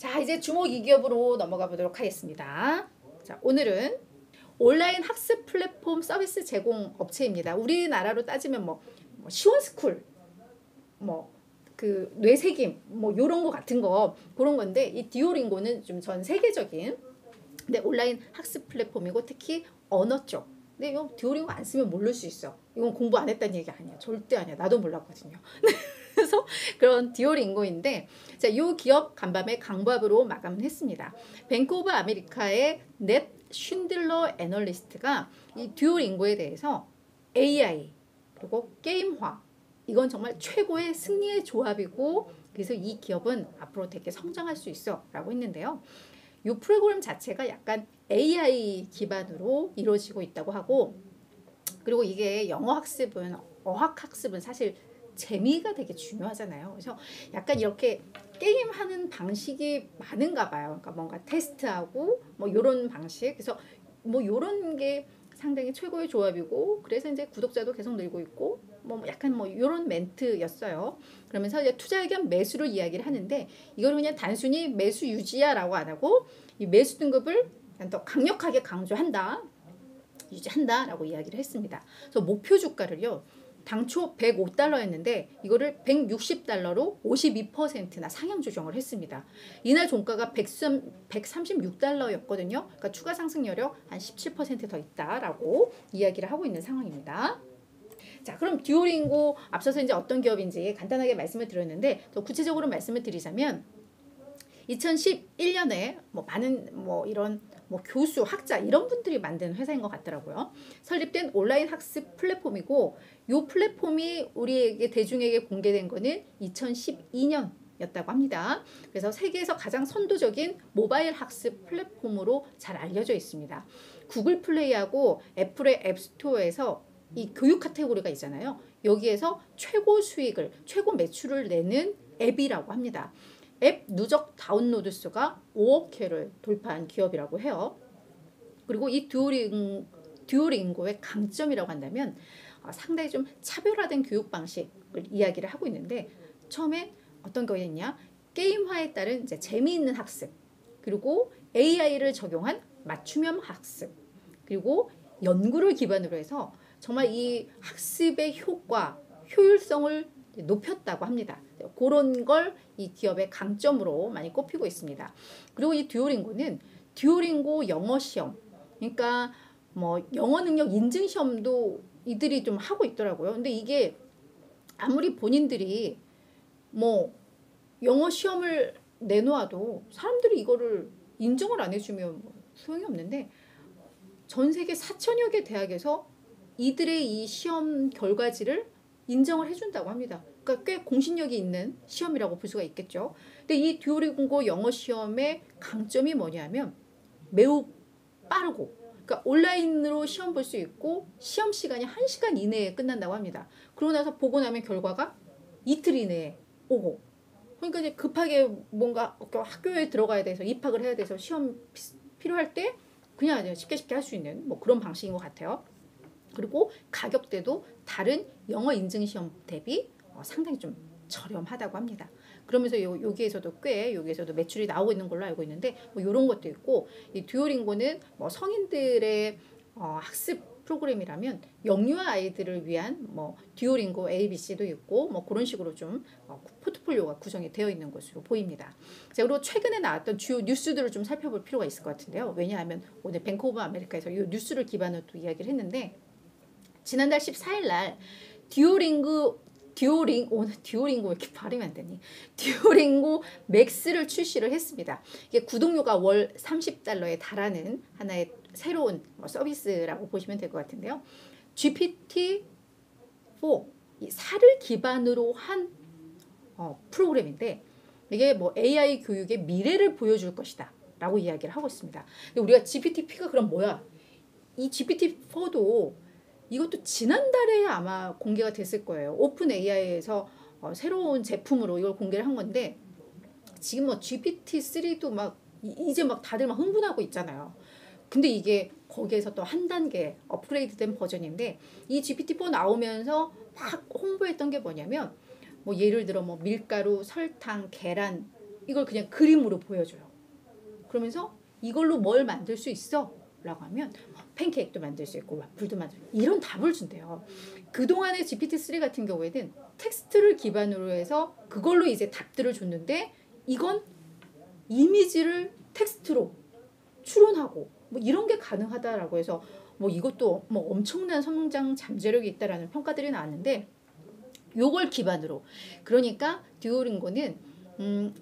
자, 이제 주목 2기업으로 넘어가 보도록 하겠습니다. 자, 오늘은 온라인 학습 플랫폼 서비스 제공 업체입니다. 우리나라로 따지면 시원스쿨, 그 뇌새김, 요런 거 같은 거, 그런 건데, 이 듀오링고는 좀 전 세계적인, 근데 온라인 학습 플랫폼이고, 특히 언어 쪽. 근데 이거 듀오링고 안 쓰면 모를 수 있어. 이건 공부 안 했다는 얘기 아니야. 절대 아니야. 나도 몰랐거든요. 그래서 그런 듀오링고인데, 자, 이 기업 간밤에 강bab으로 마감을 했습니다. 뱅크 오브 아메리카의 넷 쉰들러 애널리스트가 이 듀오링고에 대해서 AI 그리고 게임화, 이건 정말 최고의 승리의 조합이고, 그래서 이 기업은 앞으로 되게 성장할 수 있어 라고 했는데요. 이 프로그램 자체가 약간 AI 기반으로 이루어지고 있다고 하고, 그리고 이게 영어 학습은, 어학 학습은 사실 재미가 되게 중요하잖아요. 그래서 약간 이렇게 게임하는 방식이 많은가 봐요. 그러니까 뭔가 테스트하고 요런 방식. 그래서 요런 게 상당히 최고의 조합이고, 그래서 이제 구독자도 계속 늘고 있고, 약간 요런 멘트였어요. 그러면서 이제 투자 의견 매수를 이야기를 하는데, 이거를 그냥 단순히 매수 유지야라고 안 하고, 이 매수 등급을 더 강력하게 강조한다, 유지한다라고 이야기를 했습니다. 그래서 목표 주가를요, 당초 105달러였는데 이거를 160달러로 52%나 상향 조정을 했습니다. 이날 종가가 136달러였거든요. 그러니까 추가 상승 여력 한 17% 더 있다라고 이야기를 하고 있는 상황입니다. 자, 그럼 듀오링고 앞서서 이제 어떤 기업인지 간단하게 말씀을 드렸는데, 더 구체적으로 말씀을 드리자면 2011년에 많은 이런 교수, 학자 이런 분들이 만든 회사인 것 같더라고요. 설립된 온라인 학습 플랫폼이고, 이 플랫폼이 우리에게 대중에게 공개된 거는 2012년이었다고 합니다. 그래서 세계에서 가장 선도적인 모바일 학습 플랫폼으로 잘 알려져 있습니다. 구글 플레이하고 애플의 앱스토어에서 이 교육 카테고리가 있잖아요. 여기에서 최고 수익을, 최고 매출을 내는 앱이라고 합니다. 앱 누적 다운로드 수가 5억 회를 돌파한 기업이라고 해요. 그리고 이 듀오링고의 강점이라고 한다면 상당히 좀 차별화된 교육 방식을 이야기를 하고 있는데, 처음에 어떤 거였냐? 게임화에 따른 이제 재미있는 학습, 그리고 AI를 적용한 맞춤형 학습, 그리고 연구를 기반으로 해서 정말 이 학습의 효과, 효율성을 높였다고 합니다. 그런 걸 이 기업의 강점으로 많이 꼽히고 있습니다. 그리고 이 듀오링고는 듀오링고 영어 시험, 그러니까 영어 능력 인증 시험도 이들이 좀 하고 있더라고요. 근데 이게 아무리 본인들이 영어 시험을 내놓아도 사람들이 이거를 인정을 안 해주면 소용이 없는데, 전 세계 4천여 개 대학에서 이들의 이 시험 결과지를 인정을 해준다고 합니다. 그러니까 꽤 공신력이 있는 시험이라고 볼 수가 있겠죠. 근데 이 듀오링고 영어 시험의 강점이 뭐냐면 매우 빠르고, 그러니까 온라인으로 시험 볼 수 있고, 시험 시간이 1시간 이내에 끝난다고 합니다. 그러고 나서 보고 나면 결과가 이틀 이내에 오고, 그러니까 이제 급하게 뭔가 학교에 들어가야 돼서 입학을 해야 돼서 시험 필요할 때 그냥 쉽게 할 수 있는 그런 방식인 것 같아요. 그리고 가격대도 다른 영어 인증 시험 대비 상당히 좀 저렴하다고 합니다. 그러면서 여기에서도 매출이 나오고 있는 걸로 알고 있는데, 이런 것도 있고, 이 듀오링고는 성인들의 학습 프로그램이라면 영유아 아이들을 위한 듀오링고 ABC도 있고, 그런 식으로 좀 포트폴리오가 구성이 되어 있는 것으로 보입니다. 자, 그리고 최근에 나왔던 주요 뉴스들을 좀 살펴볼 필요가 있을 것 같은데요. 왜냐하면 오늘 뱅크 오브 아메리카에서 이 뉴스를 기반으로 또 이야기를 했는데, 지난달 14일 날 오늘 듀오링고 왜 이렇게 발음이 안 되니? 듀오링고 맥스를 출시를 했습니다. 이게 구독료가 월 30달러에 달하는 하나의 새로운 서비스라고 보시면 될 것 같은데요. GPT-4, 이 4를 기반으로 한 프로그램인데, 이게 AI 교육의 미래를 보여줄 것이다 라고 이야기를 하고 있습니다. 근데 우리가 GPT-P가 그럼 뭐야? 이 GPT-4도 이것도 지난달에 아마 공개가 됐을 거예요. 오픈 AI에서 새로운 제품으로 이걸 공개를 한 건데, 지금 GPT-3도 이제 다들 흥분하고 있잖아요. 근데 이게 거기에서 또 한 단계 업그레이드된 버전인데, 이 GPT-4 나오면서 막 홍보했던 게 뭐냐면, 예를 들어 밀가루, 설탕, 계란, 이걸 그냥 그림으로 보여줘요. 그러면서 이걸로 뭘 만들 수 있어? 라고 하면 팬케이크도 만들 수 있고 와플도 만들 수 있고 이런 답을 준대요. 그동안의 GPT-3 같은 경우에는 텍스트를 기반으로 해서 그걸로 이제 답들을 줬는데 이건 이미지를 텍스트로 추론하고 뭐 이런 게 가능하다라고 해서 뭐 이것도 뭐 엄청난 성장 잠재력이 있다라는 평가들이 나왔는데 요걸 기반으로 그러니까 듀오링고는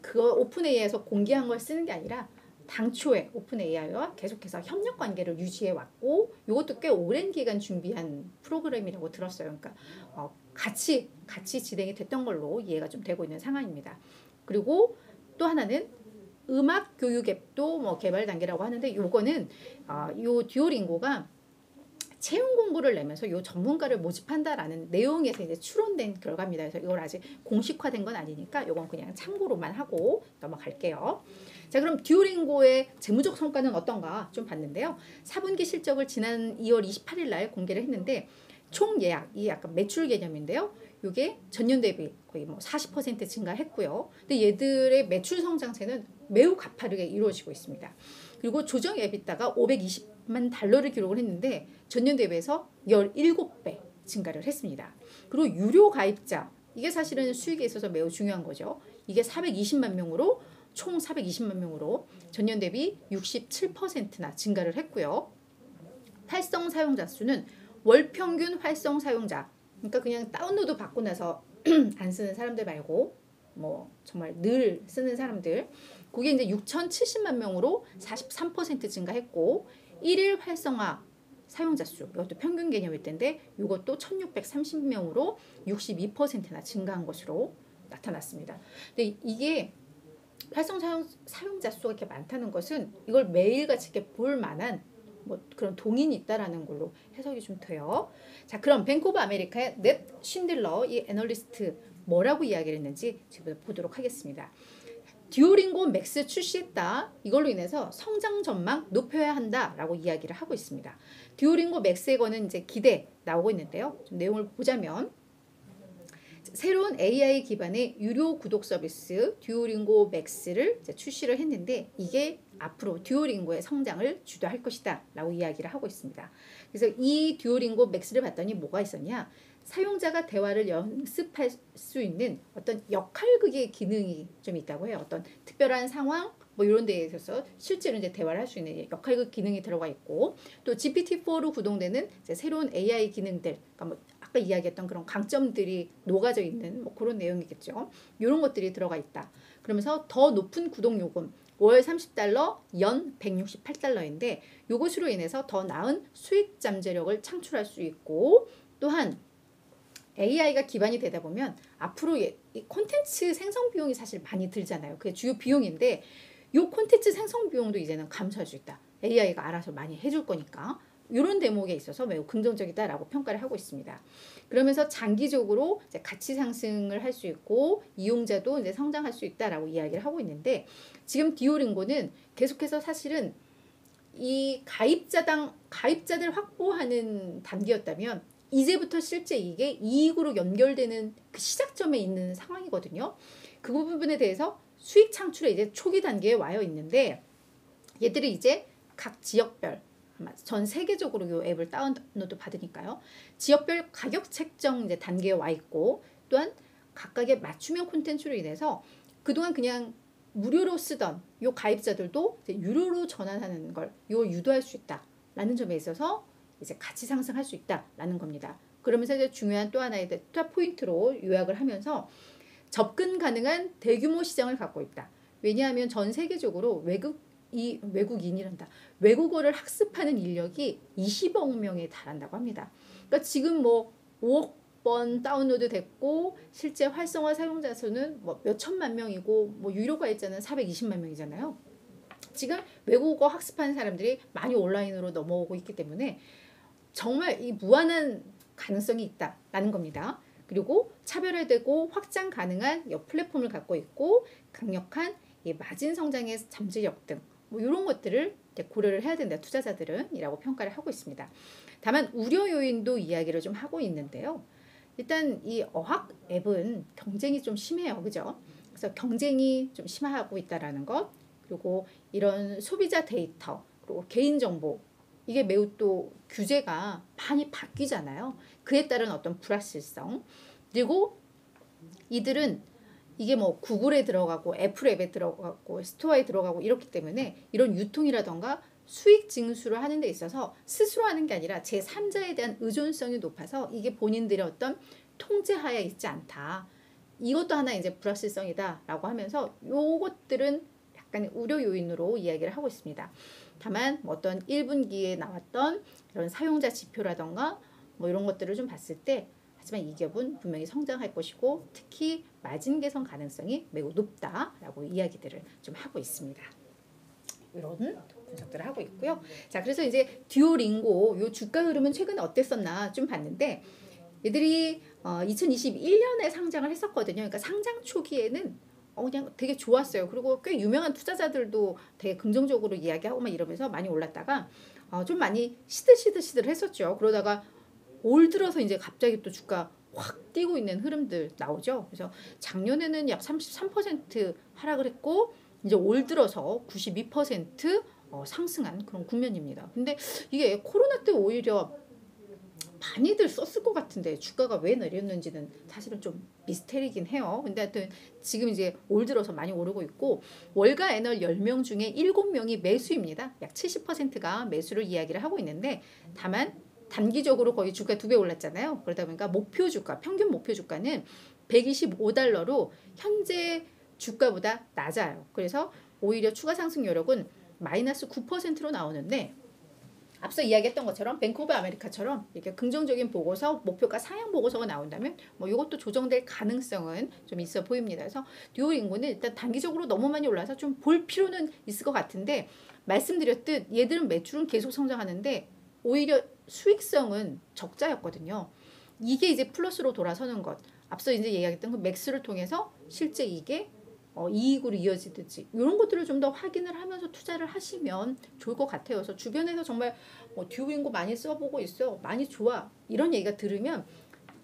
그거 오픈 AI에서 공개한 걸 쓰는 게 아니라 당초에 오픈 AI와 계속해서 협력 관계를 유지해 왔고 이것도 꽤 오랜 기간 준비한 프로그램이라고 들었어요. 그러니까 같이 진행이 됐던 걸로 이해가 좀 되고 있는 상황입니다. 그리고 또 하나는 음악 교육 앱도 뭐 개발 단계라고 하는데 요거는 요 듀오링고가 채용 공고를 내면서 요 전문가를 모집한다라는 내용에서 이제 추론된 결과입니다. 그래서 이걸 아직 공식화된 건 아니니까 요건 그냥 참고로만 하고 넘어갈게요. 자, 그럼 듀오링고의 재무적 성과는 어떤가 좀 봤는데요. 4분기 실적을 지난 2월 28일 날 공개를 했는데 총 예약, 이 약간 매출 개념인데요. 이게 전년 대비 거의 뭐 40% 증가했고요. 근데 얘들의 매출 성장세는 매우 가파르게 이루어지고 있습니다. 그리고 조정 에비타가 520만 달러를 기록을 했는데 전년 대비해서 17배 증가를 했습니다. 그리고 유료 가입자, 이게 사실은 수익에 있어서 매우 중요한 거죠. 이게 420만 명으로 총 420만 명으로 전년 대비 67%나 증가를 했고요. 활성 사용자 수는 월 평균 활성 사용자, 그러니까 그냥 다운로드 받고 나서 안 쓰는 사람들 말고 뭐 정말 늘 쓰는 사람들, 그게 이제 6,070만 명으로 43% 증가했고 1일 활성화 사용자 수, 이것도 평균 개념일 텐데 이것도 1,630명으로 62%나 증가한 것으로 나타났습니다. 근데 이게 활성 사용자 수가 이렇게 많다는 것은 이걸 매일같이 이렇게 볼 만한 뭐 그런 동인이 있다라는 걸로 해석이 좀 돼요. 자, 그럼 뱅크 오브 아메리카의 넷 쉰들러 이 애널리스트 뭐라고 이야기를 했는지 지금 보도록 하겠습니다. 듀오링고 맥스 출시했다. 이걸로 인해서 성장 전망 높여야 한다라고 이야기를 하고 있습니다. 듀오링고 맥스에 거는 이제 기대 나오고 있는데요. 좀 내용을 보자면 새로운 AI 기반의 유료 구독 서비스 듀오링고 맥스를 이제 출시를 했는데 이게 앞으로 듀오링고의 성장을 주도할 것이다 라고 이야기를 하고 있습니다. 그래서 이 듀오링고 맥스를 봤더니 뭐가 있었냐, 사용자가 대화를 연습할 수 있는 어떤 역할극의 기능이 좀 있다고 해요. 어떤 특별한 상황 뭐 이런 데에 있어서 실제로 이제 대화를 할 수 있는 역할극 기능이 들어가 있고, 또 GPT-4로 구동되는 이제 새로운 AI 기능들, 그러니까 뭐 아까 이야기했던 그런 강점들이 녹아져 있는 뭐 그런 내용이겠죠. 이런 것들이 들어가 있다. 그러면서 더 높은 구독 요금 월 30달러, 연 168달러인데 이것으로 인해서 더 나은 수익 잠재력을 창출할 수 있고, 또한 AI가 기반이 되다 보면 앞으로 이 콘텐츠 생성 비용이 사실 많이 들잖아요. 그게 주요 비용인데 이 콘텐츠 생성 비용도 이제는 감소할 수 있다. AI가 알아서 많이 해줄 거니까. 이런 대목에 있어서 매우 긍정적이다라고 평가를 하고 있습니다. 그러면서 장기적으로 이제 가치 상승을 할 수 있고 이용자도 이제 성장할 수 있다라고 이야기를 하고 있는데, 지금 듀오링고는 계속해서 사실은 이 가입자들 확보하는 단계였다면 이제부터 실제 이게 이익으로 연결되는 그 시작점에 있는 상황이거든요. 그 부분에 대해서 수익 창출에 이제 초기 단계에 와 있는데 얘들이 이제 각 지역별, 아마 전 세계적으로 이 앱을 다운로드 받으니까요. 지역별 가격 책정 이제 단계에 와 있고, 또한 각각의 맞춤형 콘텐츠로 인해서 그동안 그냥 무료로 쓰던 이 가입자들도 이제 유료로 전환하는 걸 유도할 수 있다라는 점에 있어서 이제 같이 상승할 수 있다라는 겁니다. 그러면서 이제 중요한 또 하나의 투자 포인트로 요약을 하면서 접근 가능한 대규모 시장을 갖고 있다. 왜냐하면 전 세계적으로 외국인이란다. 외국어를 학습하는 인력이 20억 명에 달한다고 합니다. 그러니까 지금 뭐 5억 번 다운로드 됐고 실제 활성화 사용자 수는 뭐 몇천만 명이고 뭐 유료 가입자는 420만 명이잖아요. 지금 외국어 학습하는 사람들이 많이 온라인으로 넘어오고 있기 때문에 정말 이 무한한 가능성이 있다라는 겁니다. 그리고 차별화되고 확장 가능한 플랫폼을 갖고 있고 강력한 이 마진 성장의 잠재력 등 뭐 이런 것들을 고려를 해야 된다, 투자자들은 이라고 평가를 하고 있습니다. 다만 우려 요인도 이야기를 좀 하고 있는데요. 일단 이 어학 앱은 경쟁이 좀 심해요. 그죠? 그래서 경쟁이 좀 심화하고 있다라는 것, 그리고 이런 소비자 데이터, 그리고 개인정보, 이게 매우 또 규제가 많이 바뀌잖아요. 그에 따른 어떤 불확실성, 그리고 이들은 이게 뭐 구글에 들어가고 애플 앱에 들어가고 스토어에 들어가고 이렇기 때문에 이런 유통이라던가 수익 징수를 하는 데 있어서 스스로 하는 게 아니라 제3자에 대한 의존성이 높아서 이게 본인들의 어떤 통제하에 있지 않다. 이것도 하나 이제 불확실성이다라고 하면서 요것들은 약간 우려 요인으로 이야기를 하고 있습니다. 다만 뭐 어떤 1분기에 나왔던 이런 사용자 지표라던가 뭐 이런 것들을 좀 봤을 때 하지만 이 기업은 분명히 성장할 것이고 특히 마진 개선 가능성이 매우 높다라고 이야기들을 좀 하고 있습니다. 이런 분석들을 하고 있고요. 자, 그래서 이제 듀오링고 요 주가 흐름은 최근에 어땠었나 좀 봤는데 얘들이 2021년에 상장을 했었거든요. 그러니까 상장 초기에는 그냥 되게 좋았어요. 그리고 꽤 유명한 투자자들도 되게 긍정적으로 이야기하고 막 이러면서 많이 올랐다가 좀 많이 시들시들 했었죠. 그러다가 올 들어서 이제 갑자기 또 주가 확 뛰고 있는 흐름들 나오죠. 그래서 작년에는 약 33% 하락을 했고 이제 올 들어서 92% 상승한 그런 국면입니다. 근데 이게 코로나 때 오히려 많이들 썼을 것 같은데 주가가 왜 내렸는지는 사실은 좀 미스테리긴 해요. 근데 하여튼 지금 이제 올 들어서 많이 오르고 있고 월가 애널 10명 중에 7명이 매수입니다. 약 70%가 매수를 이야기를 하고 있는데 다만 단기적으로 거의 주가 2배 올랐잖아요. 그러다 보니까 목표 주가, 평균 목표 주가는 125달러로 현재 주가보다 낮아요. 그래서 오히려 추가 상승 여력은 마이너스 9%로 나오는데 앞서 이야기했던 것처럼 뱅크 오브 아메리카처럼 이렇게 긍정적인 보고서, 목표가 상향 보고서가 나온다면 뭐 이것도 조정될 가능성은 좀 있어 보입니다. 그래서 듀오링고는 일단 단기적으로 너무 많이 올라서 좀 볼 필요는 있을 것 같은데 말씀드렸듯 얘들은 매출은 계속 성장하는데 오히려 수익성은 적자였거든요. 이게 이제 플러스로 돌아서는 것. 앞서 이제 이야기했던 그 맥스를 통해서 실제 이게 이익으로 이어지든지 이런 것들을 좀 더 확인을 하면서 투자를 하시면 좋을 것 같아요. 그래서 주변에서 정말 듀오링고 많이 써보고 있어, 많이 좋아 이런 얘기가 들으면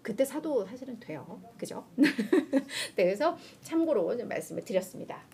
그때 사도 사실은 돼요. 그죠? 네, 그래서 참고로 좀 말씀을 드렸습니다.